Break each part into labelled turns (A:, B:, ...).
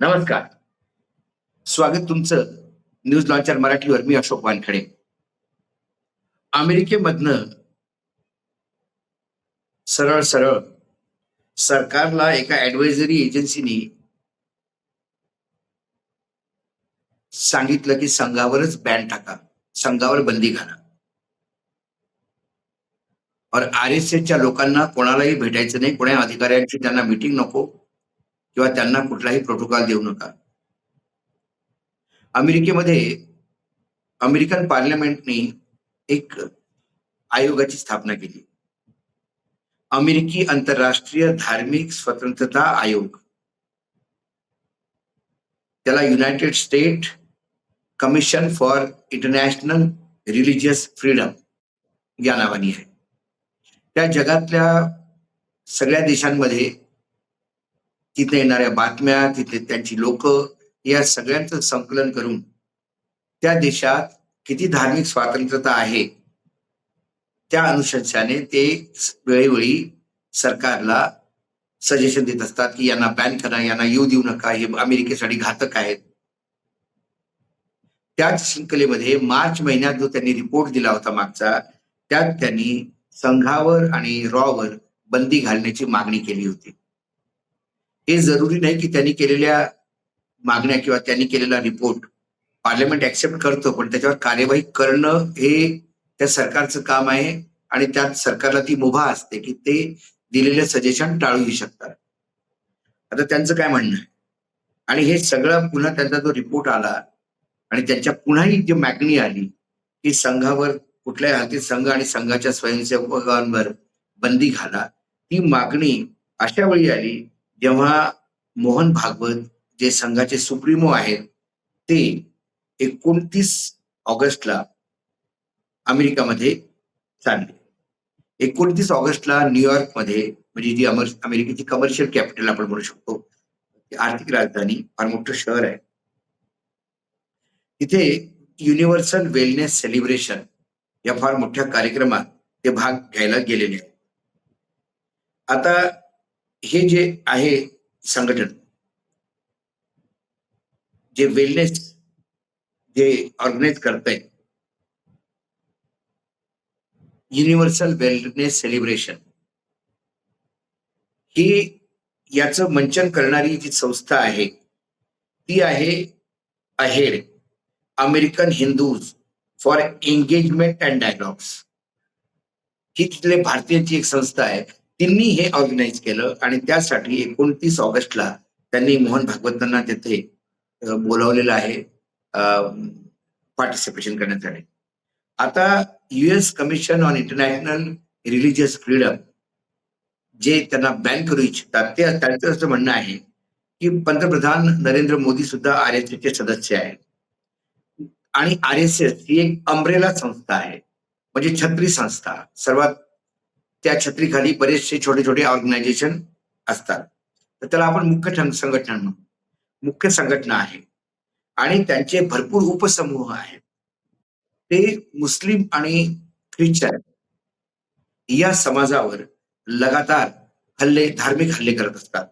A: नमस्कार. स्वागत तुमचं न्यूज लॉन्चर मराठीवर. मी अशोक वानखडे. अमेरिकेमधनं सरळ सरळ सरकारला एका ॲडव्हायझरी एजन्सीनी सांगितलं की संघावरच बॅन टाका, संघावर बंदी घाला. और आर-एस-एसच्या लोकांना कोणालाही भेटायचं नाही, कोण्या अधिकाऱ्यांची त्यांना मीटिंग नको किंवा त्यांना कुठलाही प्रोटोकॉल देऊ नका. अमेरिकेमध्ये अमेरिकन पार्लमेंटनी एक आयोगाची स्थापना केली. अमेरिकी आंतरराष्ट्रीय धार्मिक स्वतंत्रता आयोग. त्याला United state commission for international religious freedom या नावाने आहे. त्या जगातल्या सगळ्या देशांमध्ये तिथे येणाऱ्या बातम्या, तिथे त्यांची लोक, या सगळ्यांचं संकलन करून त्या देशात किती धार्मिक स्वातंत्र्यता आहे त्या अनुशंसाने ते वेळोवेळी सरकारला सजेशन देत असतात की यांना बॅन करा, यांना येऊ देऊ नका, हे अमेरिकेसाठी घातक आहेत. त्याच शृंखलेमध्ये मार्च महिन्यात जो त्यांनी रिपोर्ट दिला होता मागचा, त्यात त्यांनी संघावर आणि रॉवर बंदी घालण्याची मागणी केली होती. हे जरुरी नाही की त्यांनी केलेल्या मागण्या किंवा त्यांनी केलेला रिपोर्ट पार्लमेंट ऍक्सेप्ट करतो, पण त्याच्यावर कार्यवाही करणं हे त्या सरकारचं काम आहे आणि त्यात सरकारला ती मुभा असते की ते दिलेले सजेशन टाळूही शकतात. आता त्यांचं काय म्हणणं आहे आणि हे सगळं पुन्हा त्यांचा जो रिपोर्ट आला आणि त्यांच्या पुन्हाही जी मागणी आली की संघावर कुठल्याही हालतीत संघ आणि संघाच्या स्वयंसेवकांवर बंदी घाला, ती मागणी अशा वेळी आली जेव्हा मोहन भागवत जे संघाचे सुप्रीमो आहेत ते 29 ऑगस्टला अमेरिकामध्ये चालले. 29 ऑगस्टला न्यूयॉर्कमध्ये, म्हणजे जी अमेरिकेची कमर्शियल कॅपिटल आपण म्हणू शकतो, आर्थिक राजधानी, फार मोठं शहर आहे, तिथे युनिव्हर्सल वेलनेस सेलिब्रेशन या फार मोठ्या कार्यक्रमात ते भाग घ्यायला गेलेले आहेत. आता हे जे आहे संघटन, जे वेलनेस जे ऑर्गनाईज करतंय, युनिव्हर्सल वेलनेस सेलिब्रेशन, ही याचं मंचन करणारी जी संस्था आहे ती आहे ahead, American Hindus for engagement and dialogues. ही तिथले भारतीयांची एक संस्था आहे. त्यांनी हे ऑर्गनाईज केलं आणि त्यासाठी 29 ऑगस्टला त्यांनी मोहन भागवतांना तिथे बोलावलेलं आहे पार्टिसिपेशन करण्यासाठी. आता US commission on international religious freedom जे त्यांना बॅन करू इच्छितात, ते त्यांचं असं म्हणणं आहे की पंतप्रधान नरेंद्र मोदी सुद्धा आर-एस-एसचे सदस्य आहेत आणि आर-एस-एस ही एक अम्ब्रेला संस्था आहे, म्हणजे छत्री संस्था. सर्वात त्या छत्रीखाली बरेचसे छोटे छोटे ऑर्गनायझेशन असतात, तर त्याला आपण मुख्य संघटना म्हणू. मुख्य संघटना आहे आणि त्यांचे भरपूर उपसमूह आहेत. ते मुस्लिम आणि ख्रिश्चन या समाजावर लगातार हल्ले, धार्मिक हल्ले करत असतात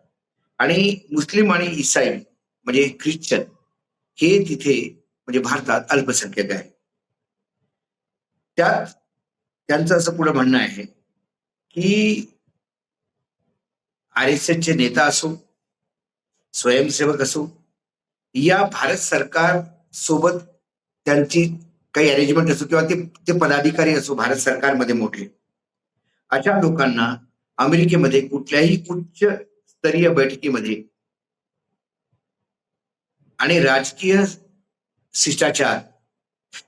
A: आणि मुस्लिम आणि ईसाई म्हणजे ख्रिश्चन हे तिथे म्हणजे भारतात अल्पसंख्याक आहे. त्यात त्यांचं असं पुढे म्हणणं आहे की आर-एस-एसचे नेता असो, स्वयंसेवक असो, या भारत सरकार सोबत त्यांची काही अरेंजमेंट असो किंवा ते पदाधिकारी असो भारत सरकारमध्ये मोठे, अशा लोकांना अमेरिकेमध्ये कुठल्याही उच्च स्तरीय बैठकीमध्ये आणि राजकीय शिष्टाचार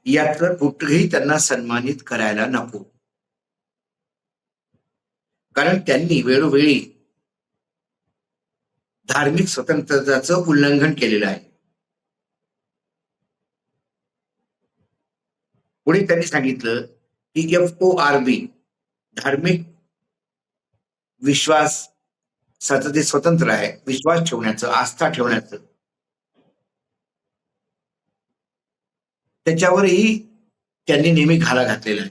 A: यातलं कुठेही त्यांना सन्मानित करायला नको, कारण त्यांनी वेळोवेळी धार्मिक स्वतंत्रतेचं उल्लंघन केलेलं आहे. पुढे त्यांनी सांगितलं की FORB धार्मिक विश्वास ते स्वतंत्र आहे, विश्वास ठेवण्याचं, आस्था ठेवण्याचं, त्याच्यावरही त्यांनी नेहमी घाला घातलेला आहे.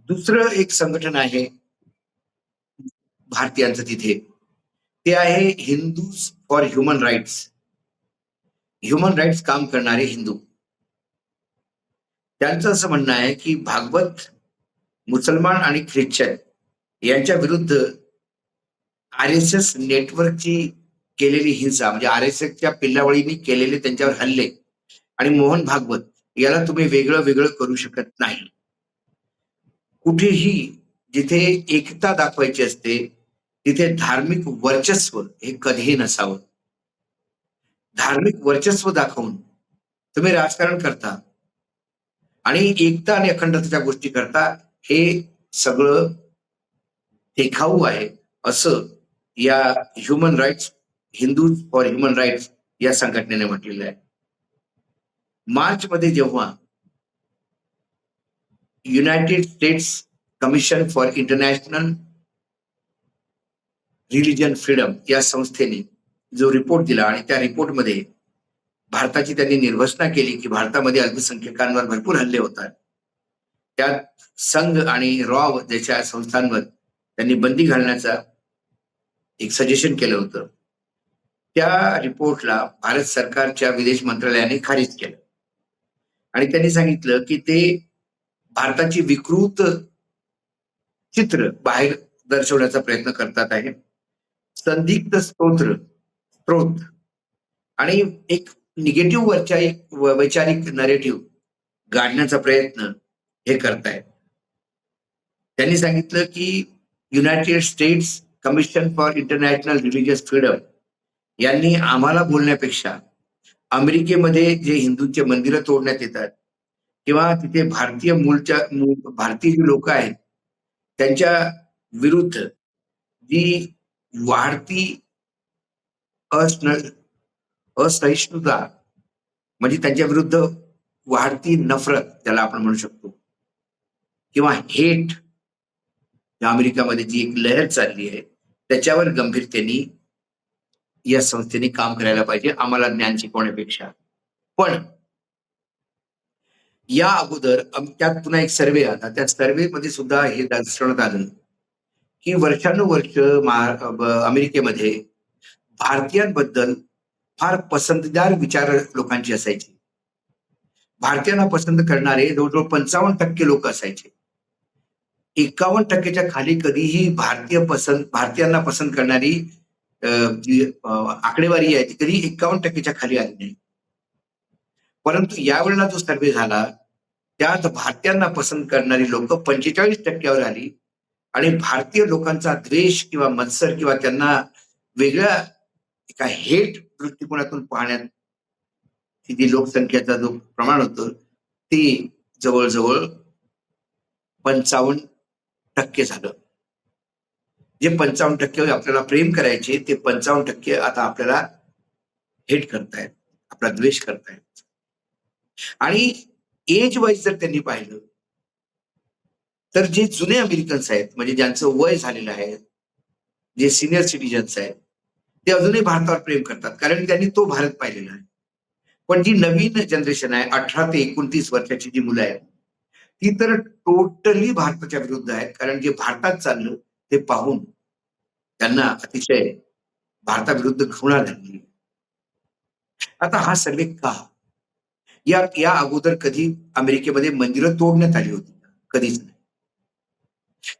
A: दुसरं एक संघटन आहे भारतीयांचं तिथे, ते आहे हिंदूज फॉर ह्युमन राईट्स काम करणारे हिंदू, त्यांचं असं म्हणणं आहे की भागवत मुसलमान आणि ख्रिश्चन यांच्या विरुद्ध आर एस एस नेटवर्कची केलेली हिंसा, म्हणजे आर एस एसच्या पिल्लावळींनी केलेले त्यांच्यावर हल्ले आणि मोहन भागवत याला तुम्ही वेगळं वेगळं करू शकत नाही. कुठेही जिथे एकता दाखवायची असते तिथे धार्मिक वर्चस्व हे कधीही नसावं. धार्मिक वर्चस्व दाखवून तुम्ही राजकारण करता आणि एकता आणि अखंडतेच्या गोष्टी करता, हे सगळं देखाऊ आहे असं या human rights Hindu for human rights या संघटनेने म्हटलेलं आहे. मार्च मध्ये जेव्हा United States commission for international religion freedom या संस्थेने जो रिपोर्ट दिला आणि त्या रिपोर्टमध्ये भारताची त्यांनी निर्भसना केली की भारतामध्ये अल्पसंख्याकांवर भरपूर हल्ले होतात, त्यात संघ आणि रॉव ज्याच्या संस्थांवर त्यांनी बंदी घालण्याचा एक सजेशन केलं होतं. त्या रिपोर्टला भारत सरकारच्या विदेश मंत्रालयाने खारिज केलं आणि त्यांनी सांगितलं की ते भारताची विकृत चित्र बाहेर दर्शवण्याचा प्रयत्न करतात आहे. संदिग्ध स्रोत आणि एक निगेटिव्ह वैचारिक नरेटिव्ह गाडण्याचा प्रयत्न हे करतायत. त्यांनी सांगितलं की United States commission for international religious freedom यांनी आम्हाला बोलण्यापेक्षा अमेरिकेमध्ये जे हिंदूंचे मंदिरं तोडण्यात येतात किंवा तिथे भारतीय जे लोक आहेत त्यांच्या विरुद्ध जी वाढती असहिष्णुता, म्हणजे त्यांच्या विरुद्ध वाढती नफरत ज्याला आपण म्हणू शकतो, किंवा हेट, अमेरिकेमध्ये जी एक लहर चालली आहे त्याच्यावर गंभीरतेने या संस्थेने काम करायला पाहिजे आम्हाला ज्ञान शिकवण्यापेक्षा. पण या अगोदर त्यात पुन्हा एक सर्वे आला, त्या सर्वे मध्ये सुद्धा हे दर्शवण्यात आलं की वर्षानुवर्ष अमेरिकेमध्ये भारतीयांबद्दल फार पसंतदार विचार लोकांची असायची. भारतीयांना पसंत करणारे जवळजवळ 55% लोक असायचे. 51% खाली कधीही भारतीयांना पसंत करणारी जी आकडेवारी आहे ती कधी 51% खाली आली नाही. परंतु यावेळेला जो सर्वे झाला त्यात भारतीयांना पसंत करणारी लोक 45%वर आली आणि भारतीय लोकांचा द्वेष किंवा मत्सर किंवा त्यांना वेगळ्या एका हेट दृष्टिकोनातून पाहण्यात जी लोकसंख्येचा जो प्रमाण होतं ते जवळजवळ 55% झालं. जे 55% आपल्याला प्रेम करायचे ते 55% आता आपल्याला हेट करतायत, आपला द्वेष करतायत. आणि एज वाईज जर त्यांनी पाहिलं तर जे जुने अमेरिकन्स आहेत, म्हणजे ज्यांचं वय झालेलं आहे, जे सिनियर सिटीजन्स आहेत, ते अजूनही भारतावर प्रेम करतात कारण त्यांनी तो भारत पाहिलेला आहे. पण जी नवीन जनरेशन आहे 18 ते 29 वर्षाची जी मुलं आहेत ती तर टोटली भारताच्या विरुद्ध आहेत, कारण जे भारतात चाललं ते पाहून त्यांना अतिशय भारताविरुद्ध घृणा झाली. आता हा सर्वे का? या अगोदर कधी अमेरिकेमध्ये मंदिरं तोडण्यात आली होती? कधीच नाही.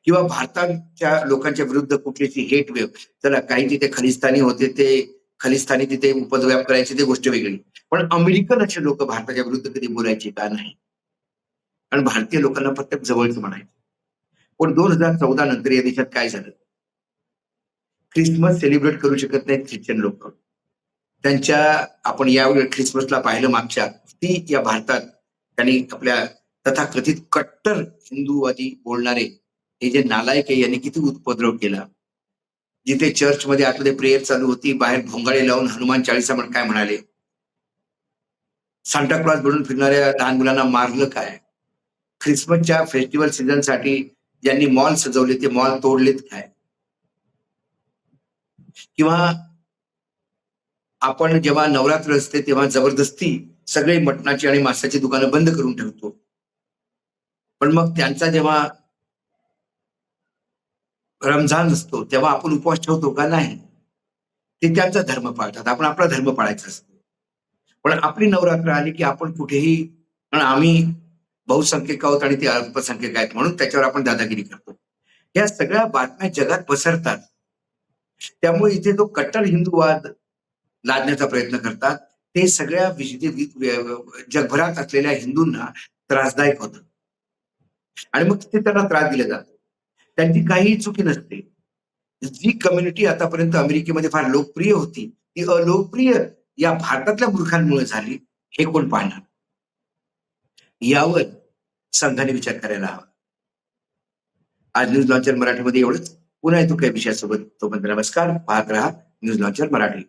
A: किंवा भारताच्या लोकांच्या विरुद्ध कुठलीची हेट वेव, चला काही तिथे खलिस्तानी होते, ते खलिस्तानी तिथे उपद्व्याप करायचे ते गोष्ट वेगळी, पण अमेरिकन असे लोक भारताच्या विरुद्ध कधी बोलायचे का? नाही. कारण भारतीय लोकांना प्रत्येक जवळचं म्हणायचं. पण 2014 नंतर या देशात काय झालं? ख्रिसमस सेलिब्रेट करू शकत नाहीत ख्रिश्चन लोक. त्यांच्या आपण यावेळी ख्रिसमसला पाहिलं मागच्या ती या भारतात त्यांनी आपल्या तथाकथित कट्टर हिंदूवादी बोलणारे हे जे नालायक आहे यांनी किती उपद्रव केला. जिथे चर्चमध्ये आतमध्ये प्रेयर चालू होती, बाहेर भोंगाळे लावून हनुमान चाळीसा म्हण काय म्हणाले. सांताक्लॉज बनून फिरणाऱ्या लहान मुलांना मारलं काय. ख्रिसमसच्या फेस्टिवल सीझन साठी ज्यांनी मॉल सजवले ते मॉल तोडलेत काय. किंवा आपण जेव्हा नवरात्र असते तेव्हा जबरदस्ती सगळे मटणाची आणि मांसाची दुकानं बंद करून ठेवतो, पण मग त्यांचा जेव्हा रमजान असतो तेव्हा आपण उपवास ठेवतो का? नाही. ते त्यांचा धर्म पाळतात, आपण आपला धर्म पाळायचा असतो. पण आपली नवरात्र आली की आपण कुठेही, कारण आम्ही बहुसंख्यक आहोत आणि ते अल्पसंख्यक आहेत म्हणून त्याच्यावर आपण दादागिरी करतो. या सगळ्या बातम्या जगात पसरतात. त्यामुळे इथे जो कट्टर हिंदूवाद लादण्याचा प्रयत्न करतात, ते सगळ्या जगभरात असलेल्या हिंदूंना त्रासदायक होतं आणि मग ते त्यांना त्रास दिला जातो. त्यांची काहीही चुकी नसते. जी कम्युनिटी आतापर्यंत अमेरिकेमध्ये फार लोकप्रिय होती, ती अलोकप्रिय या भारतातल्या मूर्खांमुळे झाली, हे कोण पाहणार? यावर संघाने विचार करायला हवा. आज न्यूज लॉन्चर मराठीमध्ये एवढंच. पुन्हा येतो काही विषयासोबत. तोपर्यंत नमस्कार. पाहत रहा न्यूज लॉन्चर मराठी.